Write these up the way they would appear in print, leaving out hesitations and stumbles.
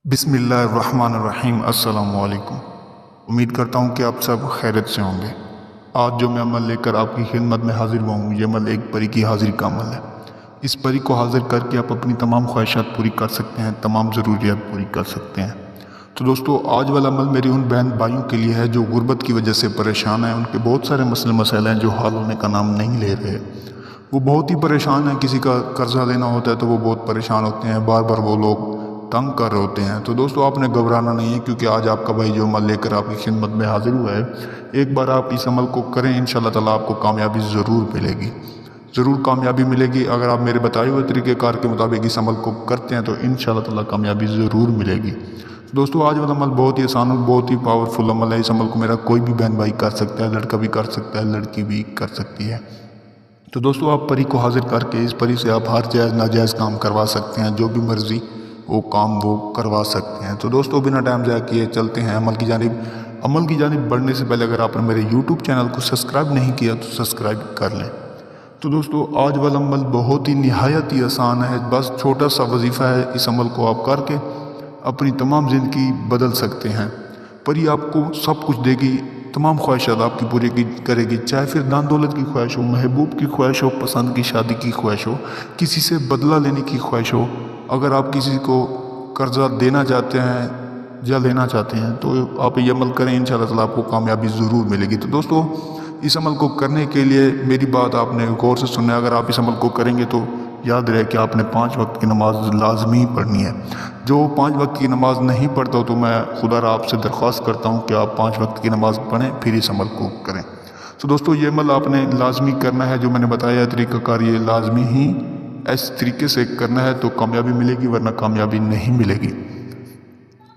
बिस्मिल्लाहिर्रहमानिर्रहीम। अस्सलाम वालेकुम। उम्मीद करता हूँ कि आप सब खैरियत से होंगे। आज जो मैं अमल लेकर आपकी खिदमत में हाजिर हुआ हूँ, ये अमल एक परी की हाजिरी का अमल है। इस परी को हाजिर करके आप अपनी तमाम ख्वाहिशात पूरी कर सकते हैं, तमाम ज़रूरियात पूरी कर सकते हैं। तो दोस्तों, आज वाला अमल मेरी उन बहन भाइयों के लिए है जो गुर्बत की वजह से परेशान हैं। उनके बहुत सारे मसले मसाइल हैं जो हल होने का नाम नहीं ले रहे। वो बहुत ही परेशान हैं। किसी का कर्जा लेना होता है तो वो बहुत परेशान होते हैं, बार बार वो लोग तंग कर रहे होते हैं। तो दोस्तों, आपने घबराना नहीं है, क्योंकि आज आपका भाई जो अमल लेकर आपकी खिदमत में हाजिर हुआ है, एक बार आप इस अमल को करें, इंशाल्लाह ताला आपको कामयाबी ज़रूर मिलेगी। ज़रूर कामयाबी मिलेगी। अगर आप मेरे बताए हुए तरीक़ेकार के मुताबिक इस अमल को करते हैं तो इंशाल्लाह ताला कामयाबी ज़रूर मिलेगी। दोस्तों, आज वाला अमल बहुत ही आसान और बहुत ही पावरफुल अमल है। इस अमल को मेरा कोई भी बहन भाई कर सकता है, लड़का भी कर सकता है, लड़की भी कर सकती है। तो दोस्तों, आप परी को हाजिर करके इस परी से आप हर जायज़ नाजायज़ काम करवा सकते हैं। जो भी मर्ज़ी वो काम वो करवा सकते हैं। तो दोस्तों, बिना टाइम ज़ाया किए चलते हैं अमल की जानिब। अमल की जानिब बढ़ने से पहले अगर आपने मेरे यूट्यूब चैनल को सब्सक्राइब नहीं किया तो सब्सक्राइब कर लें। तो दोस्तों, आज वाला अमल बहुत ही निहायत ही आसान है। बस छोटा सा वजीफ़ा है। इस अमल को आप करके अपनी तमाम ज़िंदगी बदल सकते हैं। परी आपको सब कुछ देगी, तमाम ख्वाहिशात आपकी पूरी करेगी। चाहे फिर दान दौलत की ख्वाहिश हो, महबूब की ख्वाहिश हो, पसंद की शादी की ख्वाहिश हो, किसी से बदला लेने की ख्वाहिश हो, अगर आप किसी को कर्जा देना चाहते हैं या लेना चाहते हैं तो आप ये अमल करें, इंशाल्लाह ताला आपको कामयाबी ज़रूर मिलेगी। तो दोस्तों, इस अमल को करने के लिए मेरी बात आपने गौर से सुनना है। अगर आप इस अमल को करेंगे तो याद रहे कि आपने 5 वक्त की नमाज लाजमी पढ़नी है। जो 5 वक्त की नमाज नहीं पढ़ता तो मैं खुदा आपसे दरख्वास्त करता हूँ कि आप 5 वक्त की नमाज पढ़ें, फिर इस अमल को करें। तो दोस्तों, ये अमल आपने लाजमी करना है। जो मैंने बताया तरीक़ाकार, ये लाजमी ही इस तरीके से करना है तो कामयाबी मिलेगी, वरना कामयाबी नहीं मिलेगी।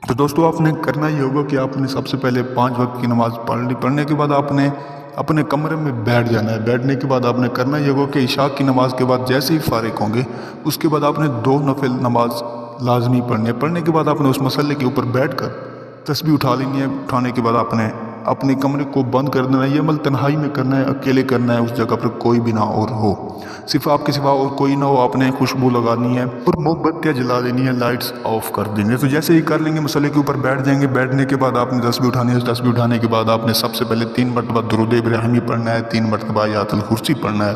तो दोस्तों, आपने करना ये होगा कि आपने सबसे पहले 5 वक्त की नमाज पढ़ ली। पढ़ने के बाद आपने अपने कमरे में बैठ जाना है। बैठने के बाद आपने करना ये होगा कि इशा की नमाज के बाद जैसे ही फारिग होंगे, उसके बाद आपने 2 नफिल नमाज लाजमी पढ़नी है। पढ़ने के बाद आपने उस मसले के ऊपर बैठ कर तस्बीह उठा लेनी है। उठाने के बाद आपने अपने कमरे को बंद कर देना है। ये अमल तन्हाई में करना है, अकेले करना है, उस जगह पर कोई भी ना और हो, सिर्फ आपके सिवा और कोई ना हो। आपने खुशबू लगानी है और मोमबत्तियाँ जला देनी है, लाइट्स ऑफ कर देनी है। तो जैसे ही कर लेंगे, मसले के ऊपर बैठ जाएंगे। बैठने के बाद आपने तस्बीह उठानी है। तस्बीह उठाने के बाद आपने सबसे पहले 3 मरतबा दुरूद इब्राहिमी पढ़ना है, 3 मरतबा आयतुल कुर्सी पढ़ना है,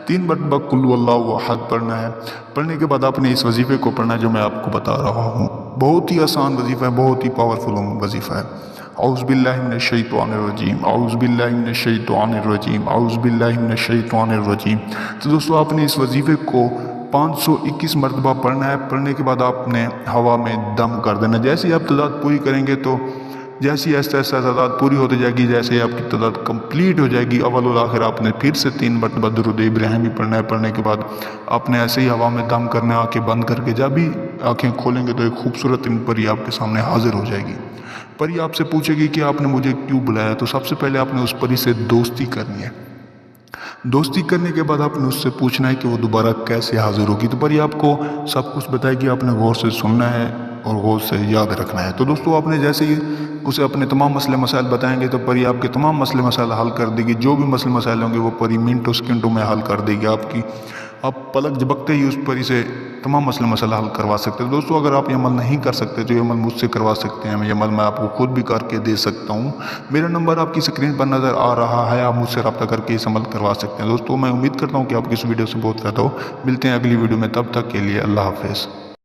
3 मरतबा कुल हुवल्लाहु अहद पढ़ना है। पढ़ने के बाद आपने इस वजीफ़े को पढ़ना है जो मैं आपको बता रहा हूँ। बहुत ही आसान वजीफ़ा है, बहुत ही पावरफुल वजीफ़ा है। औज़ु बिल्लाहि मिनश शैतानिर रजीम, औज़ु बिल्लाहि मिनश शैतानिर रजीम, औज़ु बिल्लाहि मिनश शैतानिर रजीम। तो दोस्तों, आपने इस वजीफ़े को 521 मरतबा पढ़ना है। पढ़ने के बाद आपने हवा में दम कर देना। जैसे ही आप तादाद पूरी करेंगे तो जैसी ऐसा ऐसा तादाद पूरी होती जाएगी, जैसे आपकी तादाद कंप्लीट हो जाएगी, अव्वल और आखिर आपने फिर से 3 मरतबा दुरूद इब्राहिमी पढ़ना है। पढ़ने के बाद आपने ऐसे ही हवा में दम करना है, आँखें बंद करके। जब भी आँखें खोलेंगे तो एक खूबसूरत परी आपके सामने हाजिर हो जाएगी। परी आपसे पूछेगी कि आपने मुझे क्यों बुलाया। तो सबसे पहले आपने उस परी से दोस्ती करनी है। दोस्ती करने के बाद आपने उससे पूछना है कि वो दोबारा कैसे हाजिर होगी। तो परी आपको सब कुछ बताएगी, आपने गौर से सुनना है और गौर से याद रखना है। तो दोस्तों, आपने जैसे ही उसे अपने तमाम मसले मसाइल बताएंगे तो परी आपके तमाम मसले मसाइल हल कर देगी। जो भी मसले मसाइल होंगे वो परी मिनटों सेकंडों में हल कर देगी आपकी। आप पलक झपकते ही उस परी से तमाम मसले मसाइल हल करवा सकते हैं। दोस्तों, अगर आप ये अमल नहीं कर सकते तो ये अमल मुझसे करवा सकते हैं। ये अमल मैं आपको खुद भी करके दे सकता हूँ। मेरा नंबर आपकी स्क्रीन पर नज़र आ रहा है, आप मुझसे रब्ता करके इस अमल करवा सकते हैं। दोस्तों, मैं उम्मीद करता हूँ कि आपकी इस वीडियो से बहुत फ़ायदा हो। मिलते हैं अगली वीडियो में, तब तक के लिए अल्लाह हाफ़िज़।